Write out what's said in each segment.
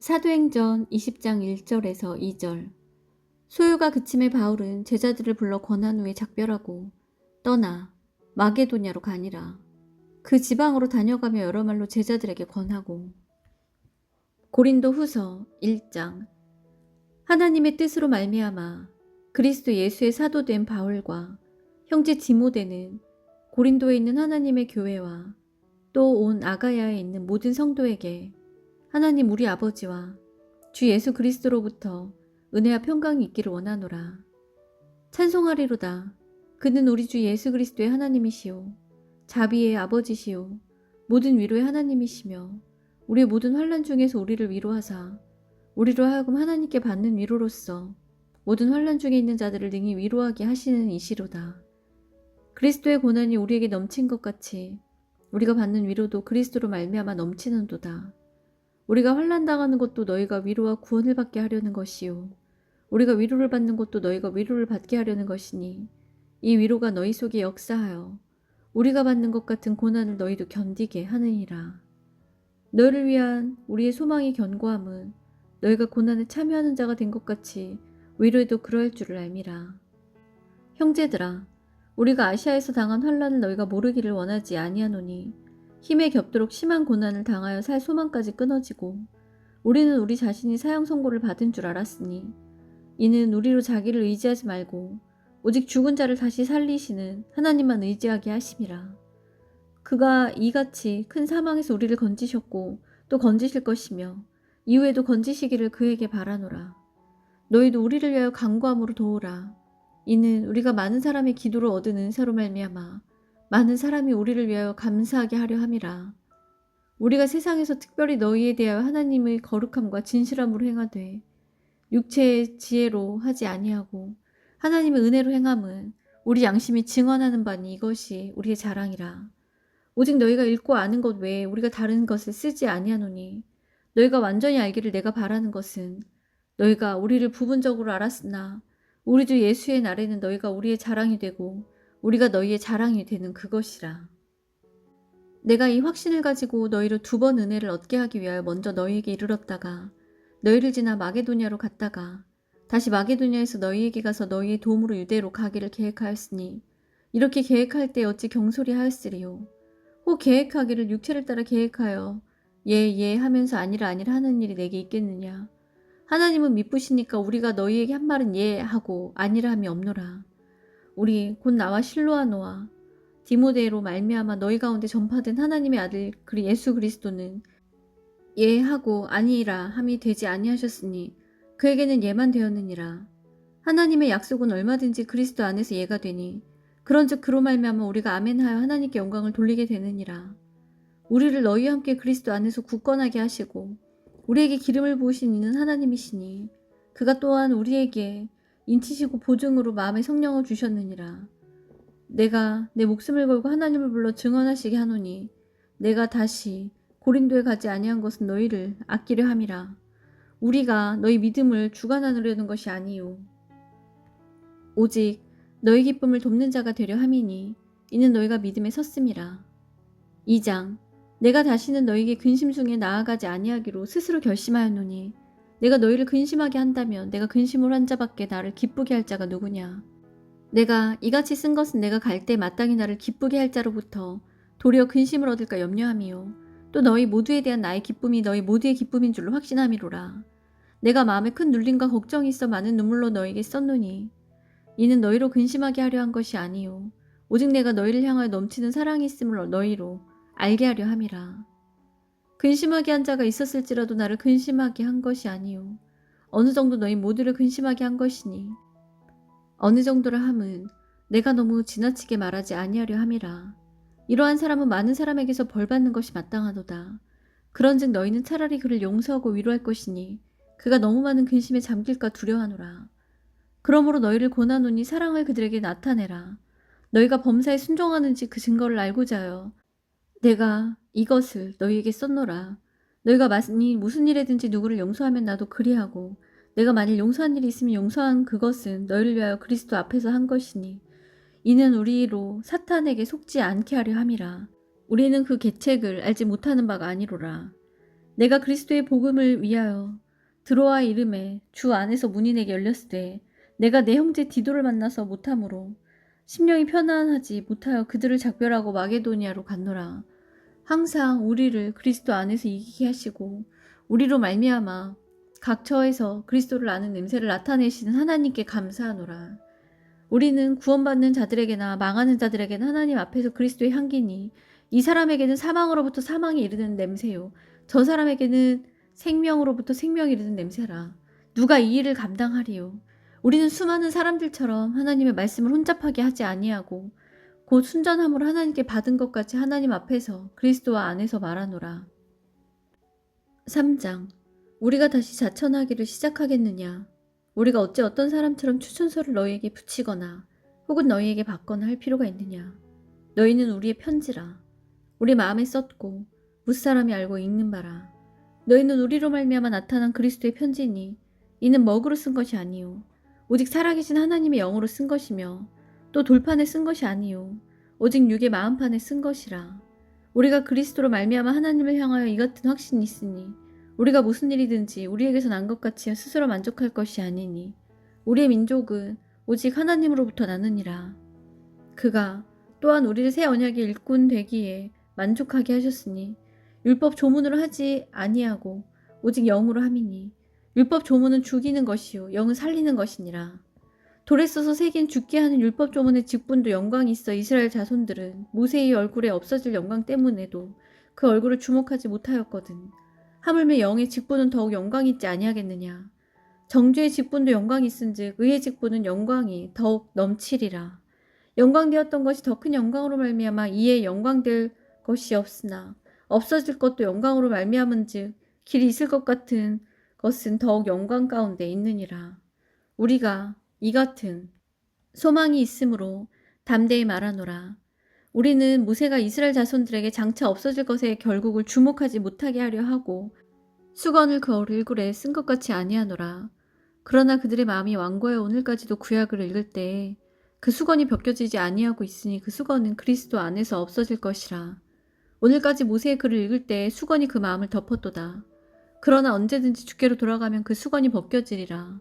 사도행전 20장 1절에서 2절. 소요가 그침에 바울은 제자들을 불러 권한 후에 작별하고 떠나 마게도냐로 가니라. 그 지방으로 다녀가며 여러 말로 제자들에게 권하고. 고린도 후서 1장. 하나님의 뜻으로 말미암아 그리스도 예수의 사도된 바울과 형제 디모데는 고린도에 있는 하나님의 교회와 또 온 아가야에 있는 모든 성도에게 하나님 우리 아버지와 주 예수 그리스도로부터 은혜와 평강이 있기를 원하노라. 찬송하리로다. 그는 우리 주 예수 그리스도의 하나님이시요 자비의 아버지시요 모든 위로의 하나님이시며 우리의 모든 환난 중에서 우리를 위로하사 우리로 하여금 하나님께 받는 위로로서 모든 환난 중에 있는 자들을 능히 위로하게 하시는 이시로다. 그리스도의 고난이 우리에게 넘친 것 같이 우리가 받는 위로도 그리스도로 말미암아 넘치는도다. 우리가 환난당하는 것도 너희가 위로와 구원을 받게 하려는 것이요 우리가 위로를 받는 것도 너희가 위로를 받게 하려는 것이니 이 위로가 너희 속에 역사하여 우리가 받는 것 같은 고난을 너희도 견디게 하느니라. 너희를 위한 우리의 소망이 견고함은 너희가 고난에 참여하는 자가 된 것 같이 위로에도 그러할 줄을 알미라. 형제들아, 우리가 아시아에서 당한 환난을 너희가 모르기를 원하지 아니하노니 힘에 겹도록 심한 고난을 당하여 살 소망까지 끊어지고 우리는 우리 자신이 사형 선고를 받은 줄 알았으니 이는 우리로 자기를 의지하지 말고 오직 죽은 자를 다시 살리시는 하나님만 의지하게 하심이라. 그가 이같이 큰 사망에서 우리를 건지셨고 또 건지실 것이며 이후에도 건지시기를 그에게 바라노라. 너희도 우리를 위하여 간구함으로 도우라. 이는 우리가 많은 사람의 기도로 얻은 은사로 말미암아 많은 사람이 우리를 위하여 감사하게 하려 함이라. 우리가 세상에서 특별히 너희에 대하여 하나님의 거룩함과 진실함으로 행하되 육체의 지혜로 하지 아니하고 하나님의 은혜로 행함은 우리 양심이 증언하는 바니 이것이 우리의 자랑이라. 오직 너희가 읽고 아는 것 외에 우리가 다른 것을 쓰지 아니하노니 너희가 완전히 알기를 내가 바라는 것은 너희가 우리를 부분적으로 알았으나 우리 주 예수의 날에는 너희가 우리의 자랑이 되고 우리가 너희의 자랑이 되는 그것이라. 내가 이 확신을 가지고 너희로 2번 은혜를 얻게 하기 위하여 먼저 너희에게 이르렀다가 너희를 지나 마게도냐로 갔다가 다시 마게도냐에서 너희에게 가서 너희의 도움으로 유대로 가기를 계획하였으니 이렇게 계획할 때 어찌 경솔히 하였으리요. 혹 계획하기를 육체를 따라 계획하여 예 하면서 아니라 하는 일이 내게 있겠느냐. 하나님은 미쁘시니까 우리가 너희에게 한 말은 예 하고 아니라 함이 없노라. 우리 곧 나와 실로아노와 디모데로 말미암아 너희 가운데 전파된 하나님의 아들 예수 그리스도는 예 하고 아니라 함이 되지 아니하셨으니 그에게는 예만 되었느니라. 하나님의 약속은 얼마든지 그리스도 안에서 예가 되니 그런즉 그로 말미암아 우리가 아멘하여 하나님께 영광을 돌리게 되느니라. 우리를 너희와 함께 그리스도 안에서 굳건하게 하시고 우리에게 기름을 부으신 이는 하나님이시니 그가 또한 우리에게 인치시고 보증으로 마음의 성령을 주셨느니라. 내가 내 목숨을 걸고 하나님을 불러 증언하시게 하노니 내가 다시 고린도에 가지 아니한 것은 너희를 아끼려 함이라. 우리가 너희 믿음을 주관하려는 것이 아니요 오직 너희 기쁨을 돕는 자가 되려 함이니 이는 너희가 믿음에 섰음이라. 2장. 내가 다시는 너희에게 근심 중에 나아가지 아니하기로 스스로 결심하였노니 내가 너희를 근심하게 한다면 내가 근심을 한 자밖에 나를 기쁘게 할 자가 누구냐. 내가 이같이 쓴 것은 내가 갈 때 마땅히 나를 기쁘게 할 자로부터 도리어 근심을 얻을까 염려함이요 또 너희 모두에 대한 나의 기쁨이 너희 모두의 기쁨인 줄로 확신함이로라. 내가 마음에 큰 눌림과 걱정이 있어 많은 눈물로 너희에게 썼노니 이는 너희로 근심하게 하려 한 것이 아니요 오직 내가 너희를 향하여 넘치는 사랑이 있음을 너희로 알게 하려 함이라. 근심하게 한 자가 있었을지라도 나를 근심하게 한 것이 아니요 어느 정도 너희 모두를 근심하게 한 것이니 어느 정도라 함은 내가 너무 지나치게 말하지 아니하려 함이라. 이러한 사람은 많은 사람에게서 벌받는 것이 마땅하도다. 그런즉 너희는 차라리 그를 용서하고 위로할 것이니 그가 너무 많은 근심에 잠길까 두려워하노라. 그러므로 너희를 권하노니 사랑을 그들에게 나타내라. 너희가 범사에 순종하는지 그 증거를 알고자 하여 내가 이것을 너희에게 썼노라. 너희가 만일 무슨 일에든지 누구를 용서하면 나도 그리하고 내가 만일 용서한 일이 있으면 용서한 그것은 너희를 위하여 그리스도 앞에서 한 것이니 이는 우리로 사탄에게 속지 않게 하려 함이라. 우리는 그 계책을 알지 못하는 바가 아니로라. 내가 그리스도의 복음을 위하여 드로아의 이름에 주 안에서 문이 내게 열렸을 때 내가 내 형제 디도를 만나서 못함으로 심령이 편안하지 못하여 그들을 작별하고 마게도니아로 갔노라. 항상 우리를 그리스도 안에서 이기게 하시고 우리로 말미암아 각 처에서 그리스도를 아는 냄새를 나타내시는 하나님께 감사하노라. 우리는 구원받는 자들에게나 망하는 자들에게는 하나님 앞에서 그리스도의 향기니 이 사람에게는 사망으로부터 사망에 이르는 냄새요 저 사람에게는 생명으로부터 생명에 이르는 냄새라. 누가 이 일을 감당하리요. 우리는 수많은 사람들처럼 하나님의 말씀을 혼잡하게 하지 아니하고 곧 순전함으로 하나님께 받은 것 같이 하나님 앞에서 그리스도와 안에서 말하노라. 3장. 우리가 다시 자천하기를 시작하겠느냐. 우리가 어찌 어떤 사람처럼 추천서를 너희에게 붙이거나 혹은 너희에게 받거나 할 필요가 있느냐. 너희는 우리의 편지라. 우리 마음에 썼고 무사람이 알고 읽는 바라. 너희는 우리로 말미암아 나타난 그리스도의 편지니 이는 먹으로 쓴 것이 아니요 오직 살아계신 하나님의 영으로 쓴 것이며 또 돌판에 쓴 것이 아니요 오직 육의 마음판에 쓴 것이라. 우리가 그리스도로 말미암아 하나님을 향하여 이 같은 확신이 있으니 우리가 무슨 일이든지 우리에게서 난 것 같이 스스로 만족할 것이 아니니 우리의 민족은 오직 하나님으로부터 나느니라. 그가 또한 우리를 새 언약의 일꾼 되기에 만족하게 하셨으니 율법 조문으로 하지 아니하고 오직 영으로 함이니 율법 조문은 죽이는 것이요 영은 살리는 것이니라. 돌에 써서 새긴 죽게 하는 율법 조문의 직분도 영광이 있어 이스라엘 자손들은 모세의 얼굴에 없어질 영광 때문에도 그 얼굴을 주목하지 못하였거든. 하물며 영의 직분은 더욱 영광이 있지 아니하겠느냐. 정죄의 직분도 영광이 있은즉 의의 직분은 영광이 더욱 넘치리라. 영광되었던 것이 더 큰 영광으로 말미암아 이에 영광될 것이 없으나 없어질 것도 영광으로 말미암은즉 길이 있을 것 같은 것은 더욱 영광 가운데 있느니라. 우리가 이 같은 소망이 있으므로 담대히 말하노라. 우리는 모세가 이스라엘 자손들에게 장차 없어질 것에 결국을 주목하지 못하게 하려 하고 수건을 그 얼굴에 쓴 것 같이 아니하노라. 그러나 그들의 마음이 완고하여 오늘까지도 구약을 읽을 때에 그 수건이 벗겨지지 아니하고 있으니 그 수건은 그리스도 안에서 없어질 것이라. 오늘까지 모세의 글을 읽을 때에 수건이 그 마음을 덮었도다. 그러나 언제든지 주께로 돌아가면 그 수건이 벗겨지리라.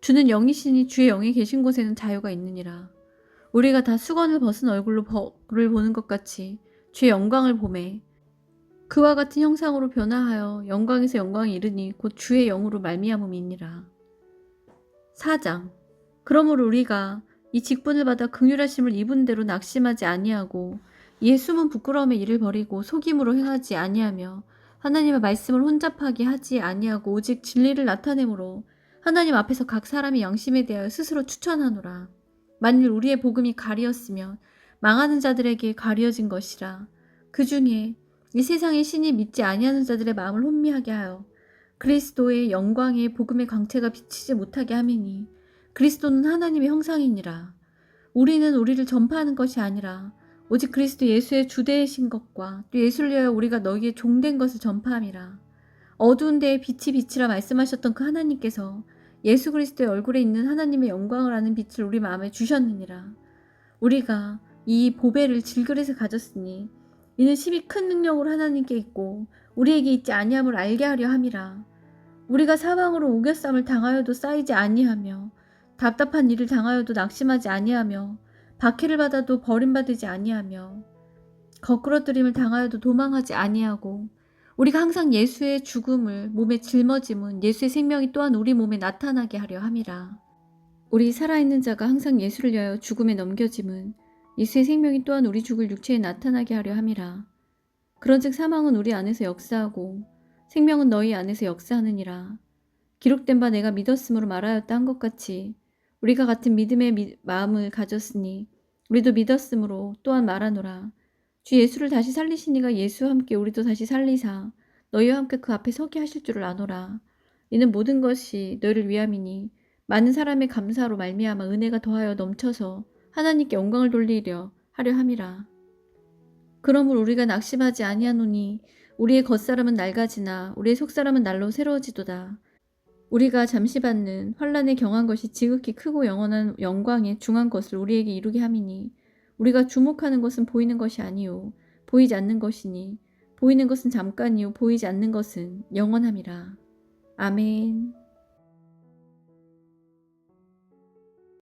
주는 영이시니 주의 영이 계신 곳에는 자유가 있느니라. 우리가 다 수건을 벗은 얼굴로 벌을 보는 것 같이 주의 영광을 보매 그와 같은 형상으로 변화하여 영광에서 영광에 이르니 곧 주의 영으로 말미암음이니라. 4장. 그러므로 우리가 이 직분을 받아 긍휼하심을 입은 대로 낙심하지 아니하고 이에 숨은 부끄러움의 일을 버리고 속임으로 행하지 아니하며 하나님의 말씀을 혼잡하게 하지 아니하고 오직 진리를 나타내므로 하나님 앞에서 각 사람이 양심에 대하여 스스로 추천하노라. 만일 우리의 복음이 가리었으면 망하는 자들에게 가리어진 것이라. 그 중에 이 세상의 신이 믿지 아니하는 자들의 마음을 혼미하게 하여 그리스도의 영광의 복음의 광채가 비치지 못하게 함이니 그리스도는 하나님의 형상이니라. 우리는 우리를 전파하는 것이 아니라 오직 그리스도 예수의 주되신 것과 또 예수를 위하여 우리가 너희의 종된 것을 전파함이라. 어두운 데에 빛이 빛이라 말씀하셨던 그 하나님께서 예수 그리스도의 얼굴에 있는 하나님의 영광을 아는 빛을 우리 마음에 주셨느니라. 우리가 이 보배를 질그릇에 가졌으니 이는 심히 큰 능력으로 하나님께 있고 우리에게 있지 아니함을 알게 하려 함이라. 우리가 사방으로 우겨쌈을 당하여도 쌓이지 아니하며 답답한 일을 당하여도 낙심하지 아니하며 박해를 받아도 버림받지 아니하며 거꾸러뜨림을 당하여도 도망하지 아니하고 우리가 항상 예수의 죽음을 몸에 짊어짐은 예수의 생명이 또한 우리 몸에 나타나게 하려 함이라. 우리 살아있는 자가 항상 예수를 위하여 죽음에 넘겨짐은 예수의 생명이 또한 우리 죽을 육체에 나타나게 하려 함이라. 그런즉 사망은 우리 안에서 역사하고 생명은 너희 안에서 역사하느니라. 기록된 바 내가 믿었으므로 말하였다 한 것 같이 우리가 같은 믿음의 마음을 가졌으니 우리도 믿었으므로 또한 말하노라. 주 예수를 다시 살리시니가 예수와 함께 우리도 다시 살리사 너희와 함께 그 앞에 서게 하실 줄을 아노라. 이는 모든 것이 너희를 위함이니 많은 사람의 감사로 말미암아 은혜가 더하여 넘쳐서 하나님께 영광을 돌리려 하려 함이라. 그러므로 우리가 낙심하지 아니하노니 우리의 겉사람은 낡아지나 우리의 속사람은 날로 새로워지도다. 우리가 잠시 받는 환난에 경한 것이 지극히 크고 영원한 영광에 중한 것을 우리에게 이루게 함이니 우리가 주목하는 것은 보이는 것이 아니요 보이지 않는 것이니 보이는 것은 잠깐이요 보이지 않는 것은 영원함이라. 아멘.